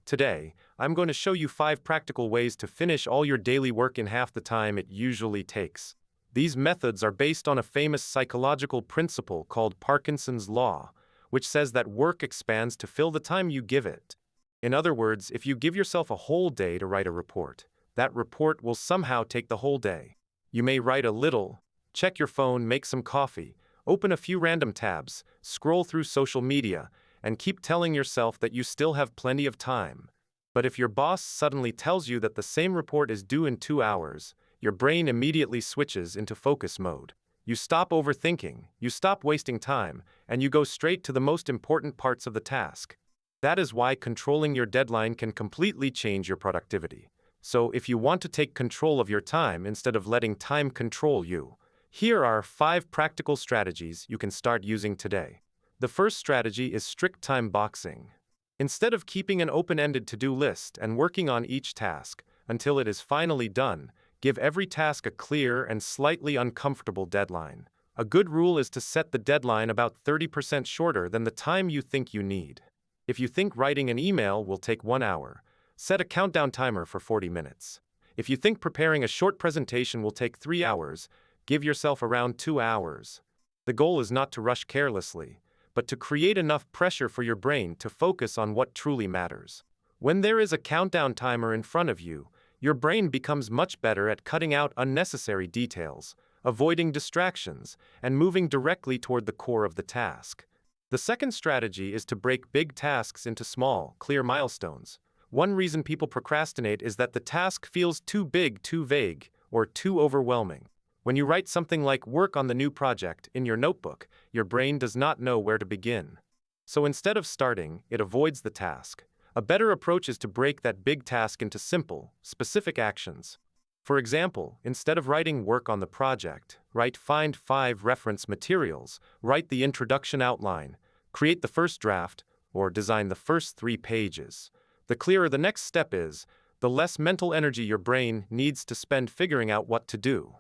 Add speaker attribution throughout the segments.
Speaker 1: Today, I'm going to show you 5 practical ways to finish all your daily work in half the time it usually takes. These methods are based on a famous psychological principle called Parkinson's Law, which says that work expands to fill the time you give it. In other words, if you give yourself a whole day to write a report, that report will somehow take the whole day. You may write a little, check your phone, make some coffee, open a few random tabs, scroll through social media, and keep telling yourself that you still have plenty of time. But if your boss suddenly tells you that the same report is due in 2 hours, your brain immediately switches into focus mode. You stop overthinking, you stop wasting time, and you go straight to the most important parts of the task. That is why controlling your deadline can completely change your productivity. So if you want to take control of your time instead of letting time control you, here are 5 practical strategies you can start using today. The first strategy is strict time boxing. Instead of keeping an open-ended to-do list and working on each task until it is finally done, give every task a clear and slightly uncomfortable deadline. A good rule is to set the deadline about 30% shorter than the time you think you need. If you think writing an email will take 1 hour, set a countdown timer for 40 minutes. If you think preparing a short presentation will take 3 hours, give yourself around 2 hours. The goal is not to rush carelessly, but to create enough pressure for your brain to focus on what truly matters. When there is a countdown timer in front of you, your brain becomes much better at cutting out unnecessary details, avoiding distractions, and moving directly toward the core of the task. The second strategy is to break big tasks into small, clear milestones. One reason people procrastinate is that the task feels too big, too vague, or too overwhelming. When you write something like "work on the new project" in your notebook, your brain does not know where to begin. So instead of starting, it avoids the task. A better approach is to break that big task into simple, specific actions. For example, instead of writing "work on the project," write "find 5 reference materials," write the introduction outline, create the first draft, or design the first 3 pages. The clearer the next step is, the less mental energy your brain needs to spend figuring out what to do.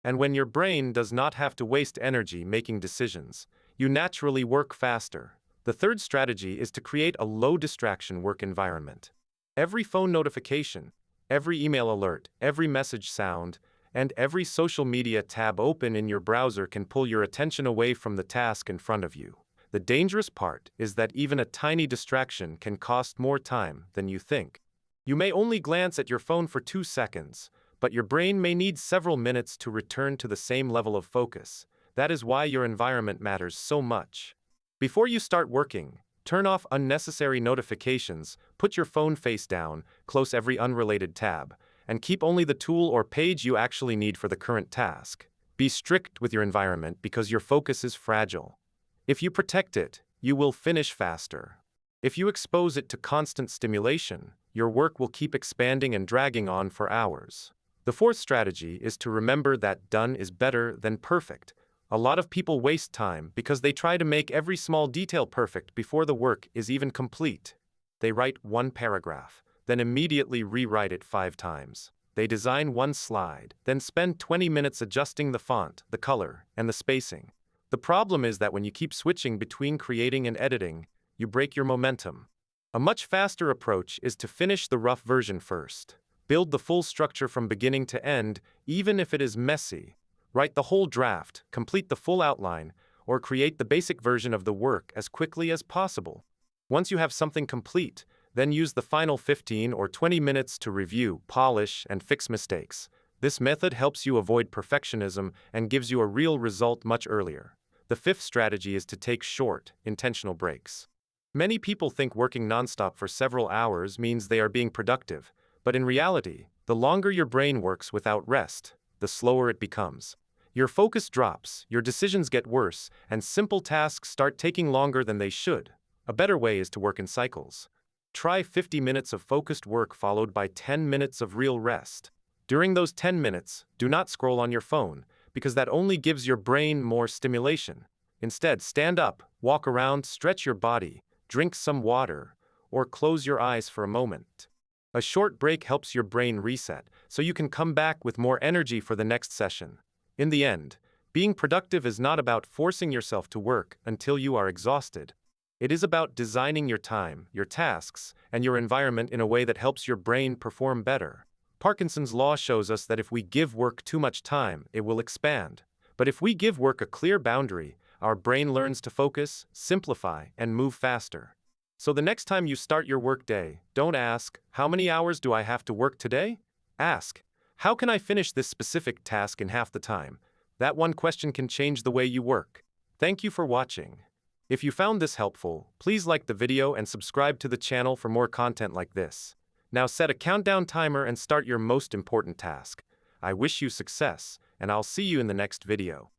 Speaker 1: And when your brain does not have to waste energy making decisions, you naturally work faster. The third strategy is to create a low-distraction work environment. Every phone notification, every email alert, every message sound, and every social media tab open in your browser can pull your attention away from the task in front of you. The dangerous part is that even a tiny distraction can cost more time than you think. You may only glance at your phone for 2 seconds, but your brain may need several minutes to return to the same level of focus. That is why your environment matters so much. Before you start working, turn off unnecessary notifications, put your phone face down, close every unrelated tab, and keep only the tool or page you actually need for the current task. Be strict with your environment because your focus is fragile. If you protect it, you will finish faster. If you expose it to constant stimulation, your work will keep expanding and dragging on for hours. The fourth strategy is to remember that done is better than perfect. A lot of people waste time because they try to make every small detail perfect before the work is even complete. They write 1 paragraph, then immediately rewrite it 5 times. They design 1 slide, then spend 20 minutes adjusting the font, the color, and the spacing. The problem is that when you keep switching between creating and editing, you break your momentum. A much faster approach is to finish the rough version first. Build the full structure from beginning to end, even if it is messy. Write the whole draft, complete the full outline, or create the basic version of the work as quickly as possible. Once you have something complete, then use the final 15 or 20 minutes to review, polish, and fix mistakes. This method helps you avoid perfectionism and gives you a real result much earlier. The fifth strategy is to take short, intentional breaks. Many people think working nonstop for several hours means they are being productive, but in reality, the longer your brain works without rest, the slower it becomes. Your focus drops, your decisions get worse, and simple tasks start taking longer than they should. A better way is to work in cycles. Try 50 minutes of focused work followed by 10 minutes of real rest. During those 10 minutes, do not scroll on your phone, because that only gives your brain more stimulation. Instead, stand up, walk around, stretch your body, drink some water, or close your eyes for a moment. A short break helps your brain reset, so you can come back with more energy for the next session. In the end, being productive is not about forcing yourself to work until you are exhausted. It is about designing your time, your tasks, and your environment in a way that helps your brain perform better. Parkinson's law shows us that if we give work too much time, it will expand. But if we give work a clear boundary, our brain learns to focus, simplify, and move faster. So the next time you start your workday, don't ask, "How many hours do I have to work today?" Ask, "How can I finish this specific task in half the time?" That one question can change the way you work. Thank you for watching. If you found this helpful, please like the video and subscribe to the channel for more content like this. Now set a countdown timer and start your most important task. I wish you success, and I'll see you in the next video.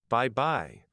Speaker 1: Bye-bye.